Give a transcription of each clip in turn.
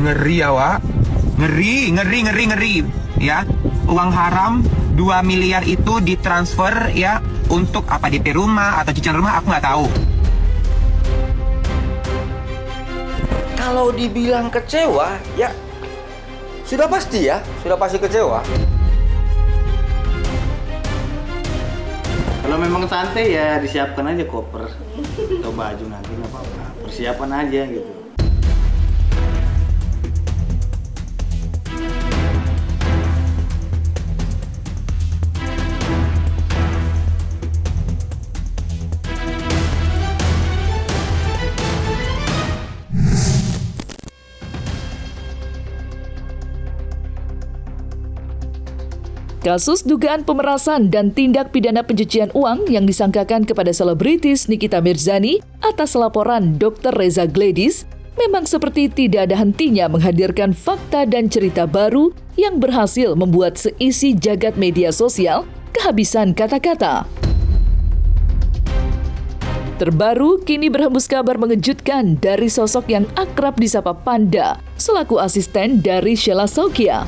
Ngeri ya, Wak. Ngeri. Ya, uang haram 2 miliar itu ditransfer ya untuk apa, DP rumah atau cicilan rumah, aku nggak tahu. Kalau dibilang kecewa, ya sudah pasti kecewa. Kalau memang santai ya disiapkan aja koper atau baju, nanti nggak apa-apa, persiapan aja gitu. Kasus dugaan pemerasan dan tindak pidana pencucian uang yang disangkakan kepada selebritis Nikita Mirzani atas laporan Dr. Reza Gledis memang seperti tidak ada hentinya menghadirkan fakta dan cerita baru yang berhasil membuat seisi jagat media sosial kehabisan kata-kata. Terbaru, kini berhembus kabar mengejutkan dari sosok yang akrab disapa Panda selaku asisten dari Sheila Saukia.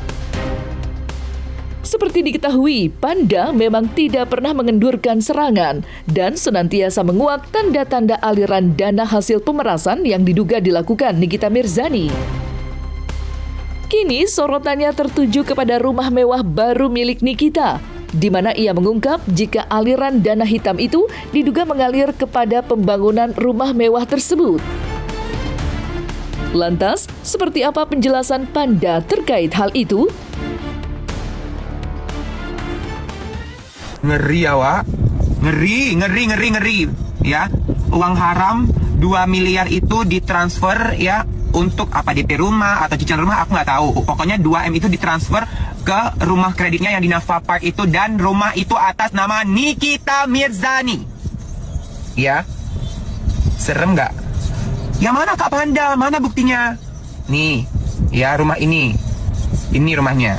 Seperti diketahui, Panda memang tidak pernah mengendurkan serangan dan senantiasa menguak tanda-tanda aliran dana hasil pemerasan yang diduga dilakukan Nikita Mirzani. Kini sorotannya tertuju kepada rumah mewah baru milik Nikita, di mana ia mengungkap jika aliran dana hitam itu diduga mengalir kepada pembangunan rumah mewah tersebut. Lantas, seperti apa penjelasan Panda terkait hal itu? Ngeri ya, Wak. Ngeri. Ya, uang haram 2 miliar itu ditransfer ya untuk apa, DP rumah atau cicilan rumah, aku nggak tahu. Pokoknya 2M itu ditransfer ke rumah kreditnya yang di Nafa Park itu, dan rumah itu atas nama Nikita Mirzani. Ya, serem nggak? Yang mana Kak Panda? Mana buktinya? Nih, ya rumah ini rumahnya.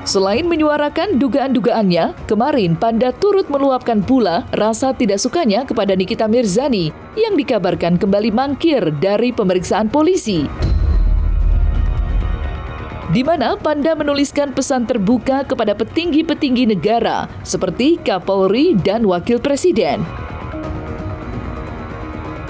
Selain menyuarakan dugaan-dugaannya, kemarin Panda turut meluapkan pula rasa tidak sukanya kepada Nikita Mirzani yang dikabarkan kembali mangkir dari pemeriksaan polisi. Di mana Panda menuliskan pesan terbuka kepada petinggi-petinggi negara seperti Kapolri dan Wakil Presiden.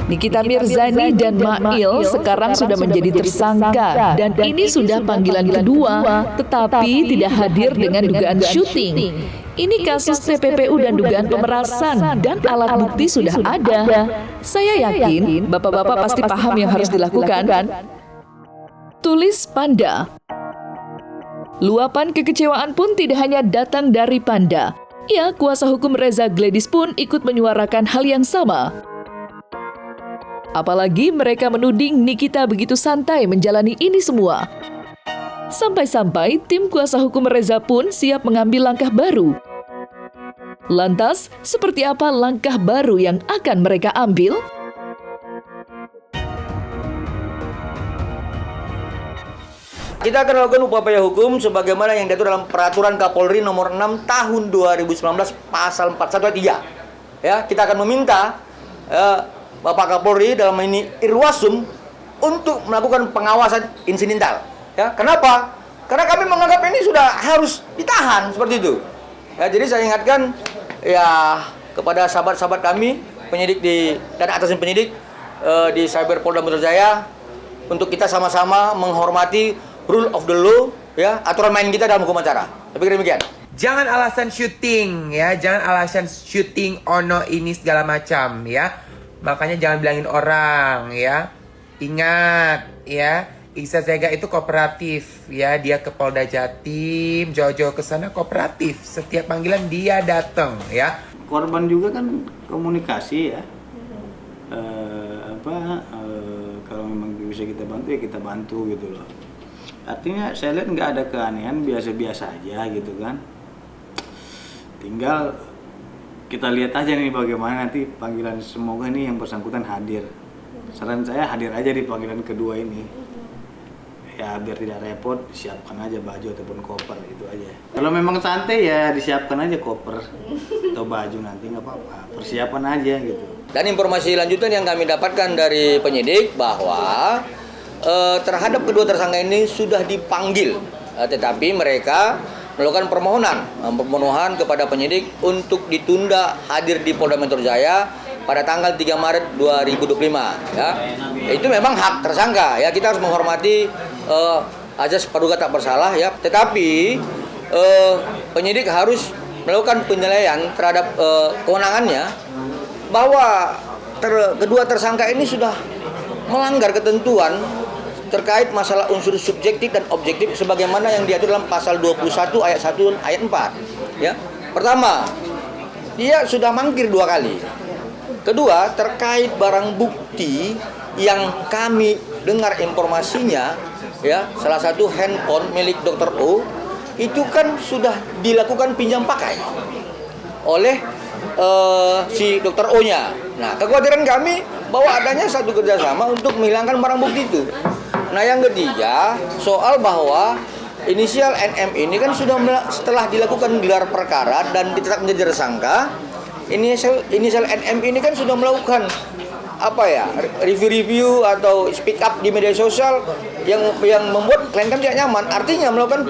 Nikita Mirzani dan Mail sekarang sudah menjadi tersangka dan ini sudah panggilan kedua, tetapi tidak hadir dengan dugaan syuting. Ini kasus TPPU dan dugaan pemerasan dan alat bukti sudah ada. Saya yakin bapak-bapak pasti paham yang harus dilakukan. Tulis Panda. Luapan kekecewaan pun tidak hanya datang dari Panda. Ya, kuasa hukum Reza Gledis pun ikut menyuarakan hal yang sama. Apalagi mereka menuding Nikita begitu santai menjalani ini semua. Sampai-sampai tim kuasa hukum Reza pun siap mengambil langkah baru. Lantas, seperti apa langkah baru yang akan mereka ambil? Kita akan lakukan upaya hukum sebagaimana yang diatur dalam Peraturan Kapolri Nomor 6 Tahun 2019 Pasal 41 ayat 3. Ya, kita akan meminta Bapak Kapolri dalam ini Irwasum untuk melakukan pengawasan insidental. Ya, kenapa? Karena kami menganggap ini sudah harus ditahan seperti itu. Ya, jadi saya ingatkan ya kepada sahabat-sahabat kami penyidik dan atasan penyidik di Cyber Polda Metro Jaya untuk kita sama-sama menghormati rule of the law, ya, aturan main kita dalam hukum acara. Saya pikir demikian. Jangan alasan syuting ya, jangan alasan syuting ono ini segala macam ya. Makanya jangan bilangin orang ya. Ingat ya, Ihsan Zega itu kooperatif ya, dia ke Polda Jatim, jauh-jauh ke sana kooperatif. Setiap panggilan dia datang ya. Korban juga kan komunikasi ya. Kalau memang bisa kita bantu ya kita bantu gitu loh. Artinya saya lihat nggak ada keanehan, biasa-biasa aja gitu kan. Tinggal kita lihat aja nih bagaimana nanti panggilan, semoga nih yang bersangkutan hadir. Saran saya hadir aja di panggilan kedua ini. Ya biar tidak repot, siapkan aja baju ataupun koper, itu aja. Kalau memang santai ya disiapkan aja koper atau baju, nanti nggak apa-apa, persiapan aja gitu. Dan informasi lanjutan yang kami dapatkan dari penyidik bahwa terhadap kedua tersangka ini sudah dipanggil, tetapi mereka melakukan permohonan kepada penyidik untuk ditunda hadir di Polda Metro Jaya pada tanggal 3 Maret 2025 ya. Itu memang hak tersangka ya, kita harus menghormati azas praduga tak bersalah ya. Tetapi penyidik harus melakukan penilaian terhadap kewenangannya bahwa kedua tersangka ini sudah melanggar ketentuan terkait masalah unsur subjektif dan objektif sebagaimana yang diatur dalam pasal 21 ayat 1 ayat 4 ya. Pertama, dia sudah mangkir 2 kali. Kedua, terkait barang bukti yang kami dengar informasinya ya, salah satu handphone milik Dr. O itu kan sudah dilakukan pinjam pakai oleh si Dr. O-nya. Nah, kekhawatiran kami bahwa adanya satu kerjasama untuk menghilangkan barang bukti itu. Nah, yang ketiga, soal bahwa inisial NM ini kan sudah setelah dilakukan gelar perkara dan ditetapkan menjadi tersangka, inisial NM ini kan sudah melakukan review atau speak up di media sosial yang membuat klien kami tidak nyaman. Artinya melakukan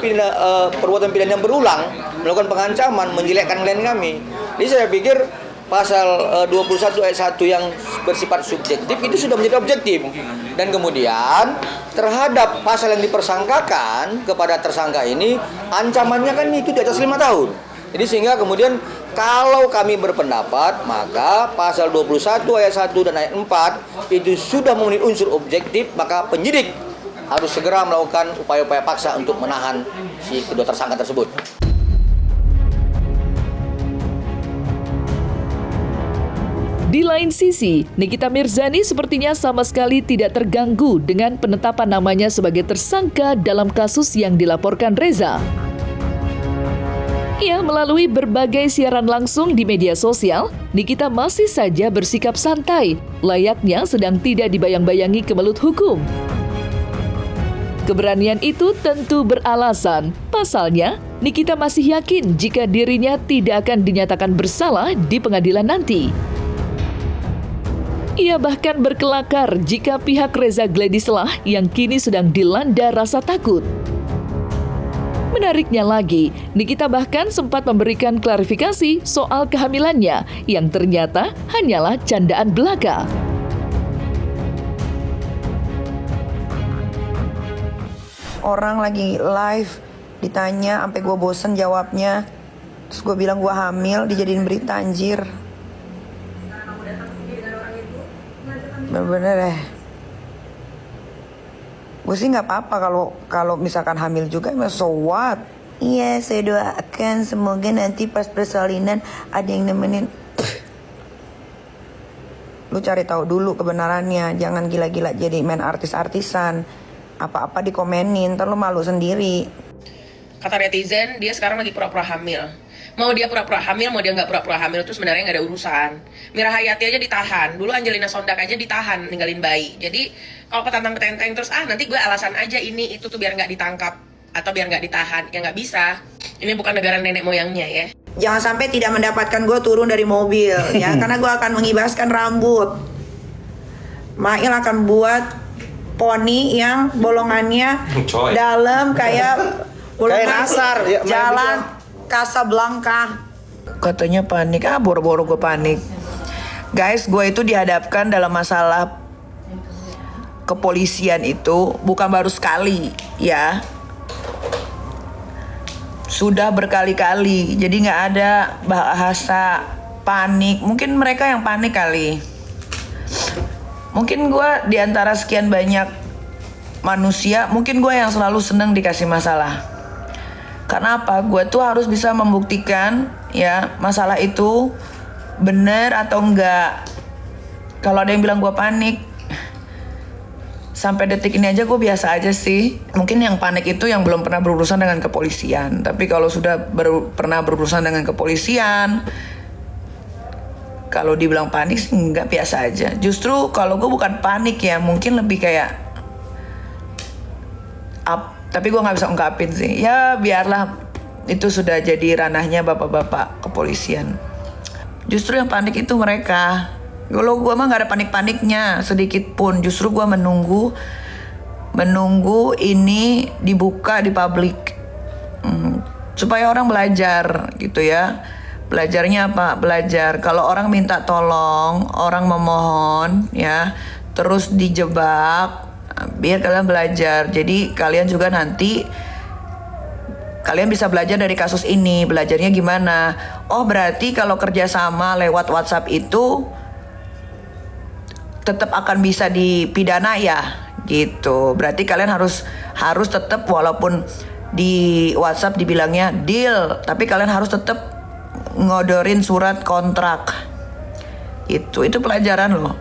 perbuatan pidana yang berulang, melakukan pengancaman, menjelekkan klien kami. Jadi saya pikir pasal 21 ayat 1 yang bersifat subjektif itu sudah menjadi objektif. Dan kemudian terhadap pasal yang dipersangkakan kepada tersangka ini, ancamannya kan itu di atas 5 tahun. Jadi sehingga kemudian kalau kami berpendapat, maka pasal 21 ayat 1 dan ayat 4 itu sudah memenuhi unsur objektif, maka penyidik harus segera melakukan upaya-upaya paksa untuk menahan si kedua tersangka tersebut. Di lain sisi, Nikita Mirzani sepertinya sama sekali tidak terganggu dengan penetapan namanya sebagai tersangka dalam kasus yang dilaporkan Reza. Ya, melalui berbagai siaran langsung di media sosial, Nikita masih saja bersikap santai, layaknya sedang tidak dibayang-bayangi kemelut hukum. Keberanian itu tentu beralasan. Pasalnya, Nikita masih yakin jika dirinya tidak akan dinyatakan bersalah di pengadilan nanti. Ia bahkan berkelakar jika pihak Reza Gladyslah yang kini sedang dilanda rasa takut. Menariknya lagi, Nikita bahkan sempat memberikan klarifikasi soal kehamilannya yang ternyata hanyalah candaan belaka. Orang lagi live ditanya sampai gue bosen jawabnya, terus gue bilang gue hamil, dijadiin berita, anjir. Bener-bener deh. Gue sih nggak apa-apa kalau misalkan hamil juga, so what? Iya, saya doakan semoga nanti pas persalinan ada yang nemenin. Lu cari tahu dulu kebenarannya, jangan gila-gila jadi main artis-artisan. Apa-apa dikomenin, ntar lu malu sendiri. Kata netizen, dia sekarang lagi pura-pura hamil. Mau dia pura-pura hamil, mau dia nggak pura-pura hamil, itu sebenarnya nggak ada urusan. Mira Hayati aja ditahan, dulu Angelina Sondak aja ditahan, ninggalin bayi. Jadi kalau petantang-petenteng terus, nanti gue alasan aja ini itu tuh biar nggak ditangkap atau biar nggak ditahan, ya nggak bisa. Ini bukan negara nenek moyangnya ya. Jangan sampai tidak mendapatkan gue turun dari mobil ya, karena gue akan mengibaskan rambut. Mail akan buat poni yang bolongannya dalam kayak bolongan nasar, ya, jalan Casablanca. Katanya panik, boro-boro gue panik. Guys, gue itu dihadapkan dalam masalah kepolisian itu bukan baru sekali ya. Sudah berkali-kali, jadi nggak ada bahasa panik. Mungkin mereka yang panik kali. Mungkin gue diantara sekian banyak manusia, mungkin gue yang selalu seneng dikasih masalah. Karena apa? Gue tuh harus bisa membuktikan ya masalah itu bener atau enggak. Kalau ada yang bilang gue panik, sampai detik ini aja gue biasa aja sih. Mungkin yang panik itu yang belum pernah berurusan dengan kepolisian. Tapi kalau sudah pernah berurusan dengan kepolisian, kalau dibilang panik sih enggak, biasa aja. Justru kalau gue bukan panik ya, mungkin lebih kayak tapi gue nggak bisa ungkapin sih. Ya biarlah, itu sudah jadi ranahnya bapak-bapak kepolisian. Justru yang panik itu mereka. Kalau gue mah nggak ada panik-paniknya sedikit pun. Justru gue menunggu ini dibuka di publik, supaya orang belajar gitu ya. Belajarnya apa? Belajar kalau orang minta tolong, orang memohon ya, terus dijebak, biar kalian belajar. Jadi kalian juga nanti kalian bisa belajar dari kasus ini. Belajarnya gimana? Oh berarti kalau kerjasama lewat WhatsApp itu tetap akan bisa dipidana ya, gitu. Berarti kalian harus tetap, walaupun di WhatsApp dibilangnya deal, tapi kalian harus tetap ngodorin surat kontrak. Itu pelajaran loh.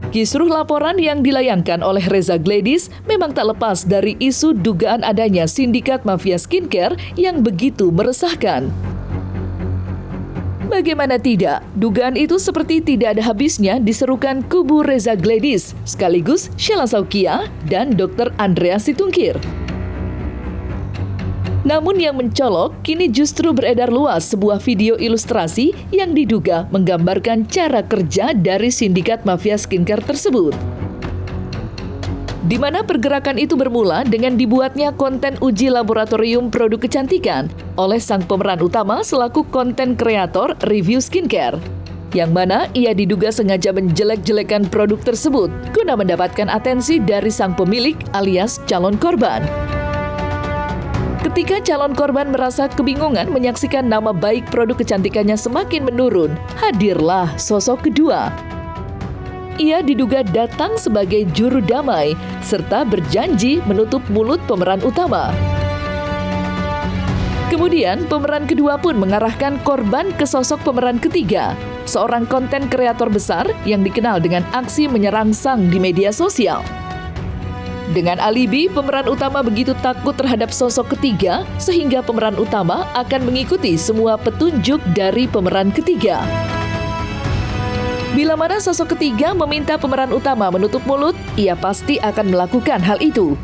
Kisruh laporan yang dilayangkan oleh Reza Gladys memang tak lepas dari isu dugaan adanya sindikat mafia skincare yang begitu meresahkan. Bagaimana tidak, dugaan itu seperti tidak ada habisnya diserukan kubu Reza Gladys, sekaligus Sheila Saukia dan Dr. Andrea Situngkir. Namun yang mencolok, kini justru beredar luas sebuah video ilustrasi yang diduga menggambarkan cara kerja dari sindikat mafia skincare tersebut. Di mana pergerakan itu bermula dengan dibuatnya konten uji laboratorium produk kecantikan oleh sang pemeran utama selaku konten kreator review skincare, yang mana ia diduga sengaja menjelek-jelekan produk tersebut guna mendapatkan atensi dari sang pemilik alias calon korban. Ketika calon korban merasa kebingungan menyaksikan nama baik produk kecantikannya semakin menurun, hadirlah sosok kedua. Ia diduga datang sebagai juru damai, serta berjanji menutup mulut pemeran utama. Kemudian, pemeran kedua pun mengarahkan korban ke sosok pemeran ketiga, seorang konten kreator besar yang dikenal dengan aksi menyerang sang di media sosial. Dengan alibi, pemeran utama begitu takut terhadap sosok ketiga, sehingga pemeran utama akan mengikuti semua petunjuk dari pemeran ketiga. Bila mana sosok ketiga meminta pemeran utama menutup mulut, ia pasti akan melakukan hal itu.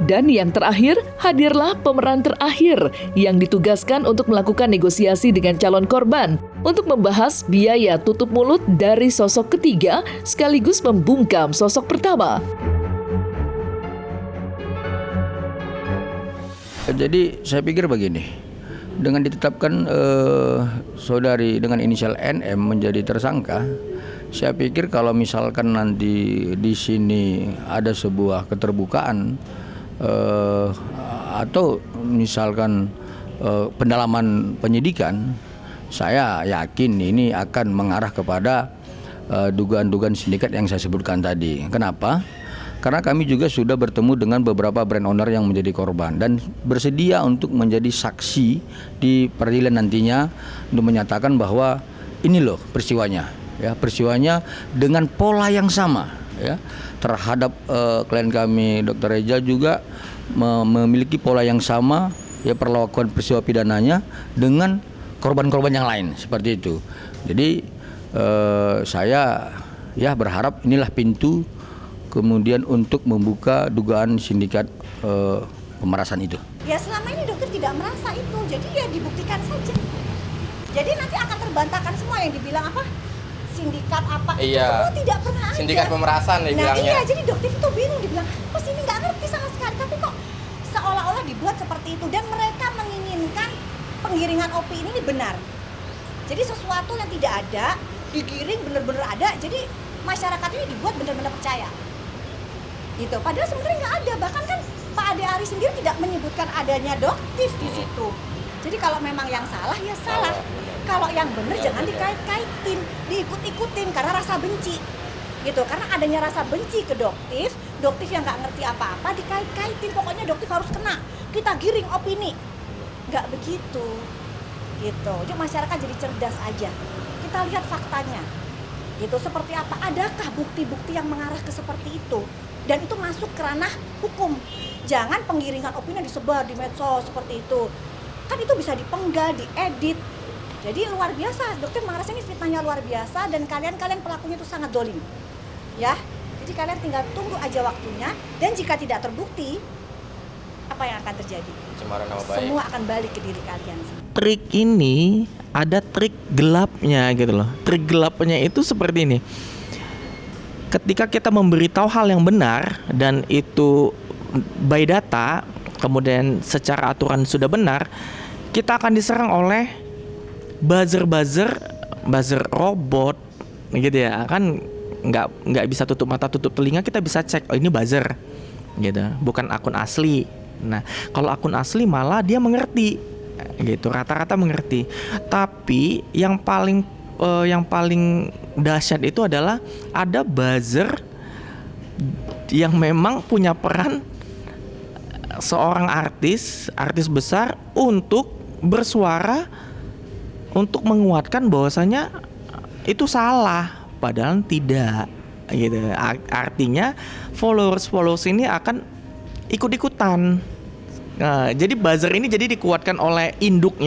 Dan yang terakhir, hadirlah pemeran terakhir yang ditugaskan untuk melakukan negosiasi dengan calon korban untuk membahas biaya tutup mulut dari sosok ketiga sekaligus membungkam sosok pertama. Jadi saya pikir begini, dengan ditetapkan saudari dengan inisial NM menjadi tersangka, saya pikir kalau misalkan nanti di sini ada sebuah keterbukaan atau misalkan pendalaman penyidikan, saya yakin ini akan mengarah kepada dugaan-dugaan sindikat yang saya sebutkan tadi. Kenapa? Karena kami juga sudah bertemu dengan beberapa brand owner yang menjadi korban dan bersedia untuk menjadi saksi di peradilan nantinya untuk menyatakan bahwa ini loh peristiwanya, ya, peristiwanya dengan pola yang sama, ya. Terhadap klien kami Dr. Reza juga memiliki pola yang sama, ya, perlakuan peristiwa pidananya dengan korban-korban yang lain seperti itu. Jadi saya ya berharap inilah pintu kemudian untuk membuka dugaan sindikat pemerasan itu. Ya selama ini dokter tidak merasa itu, jadi ya dibuktikan saja. Jadi nanti akan terbantahkan semua yang dibilang apa? Sindikat apa, iya, semua tidak pernah ada. Sindikat pemerasan dibilangnya. Nah iya, jadi dokter itu bingung, dibilang, Mas ini nggak ngerti sama sekali, tapi kok seolah-olah dibuat seperti itu. Dan mereka menginginkan penggiringan opini ini benar. Jadi sesuatu yang tidak ada, digiring benar-benar ada, jadi masyarakat ini dibuat benar-benar percaya. Gitu. Padahal sebenarnya nggak ada, bahkan kan Pak Ade Ari sendiri tidak menyebutkan adanya doktif di situ. Jadi kalau memang yang salah, ya salah. kalau yang bener jangan dikait-kaitin, diikut-ikutin karena rasa benci. Gitu, karena adanya rasa benci ke Doktif yang nggak ngerti apa-apa dikait-kaitin, pokoknya Doktif harus kena, kita giring opini. Nggak begitu. Gitu. Jadi masyarakat jadi cerdas aja. Kita lihat faktanya. Gitu, seperti apa? Adakah bukti-bukti yang mengarah ke seperti itu? Dan itu masuk ke ranah hukum. Jangan penggiringan opini disebar di medsos seperti itu. Kan itu bisa dipenggal, diedit. Jadi luar biasa, Dokter merasa ini fitnahnya luar biasa dan kalian pelakunya itu sangat dolim. Ya, jadi kalian tinggal tunggu aja waktunya dan jika tidak terbukti, apa yang akan terjadi? Semua akan balik ke diri kalian. Trik ini ada trik gelapnya gitu loh. Trik gelapnya itu seperti ini. Ketika kita memberitahu hal yang benar dan itu by data, kemudian secara aturan sudah benar, kita akan diserang oleh buzzer robot gitu ya. Kan nggak bisa tutup mata tutup telinga, kita bisa cek oh ini buzzer gitu, bukan akun asli. Nah kalau akun asli malah dia mengerti gitu, rata-rata mengerti. Tapi yang paling dahsyat itu adalah ada buzzer yang memang punya peran seorang artis besar untuk bersuara untuk menguatkan bahwasanya itu salah, padahal tidak gitu. Artinya followers ini akan ikut-ikutan. Nah, jadi buzzer ini jadi dikuatkan oleh induk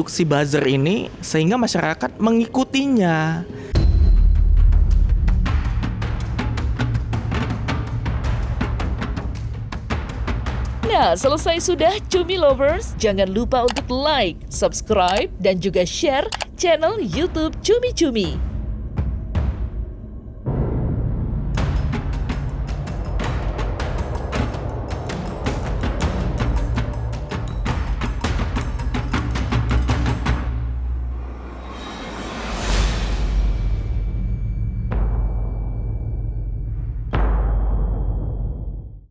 si buzzer ini sehingga masyarakat mengikutinya. Nah, selesai sudah Cumi Lovers. Jangan lupa untuk like, subscribe, dan juga share channel YouTube Cumi Cumi.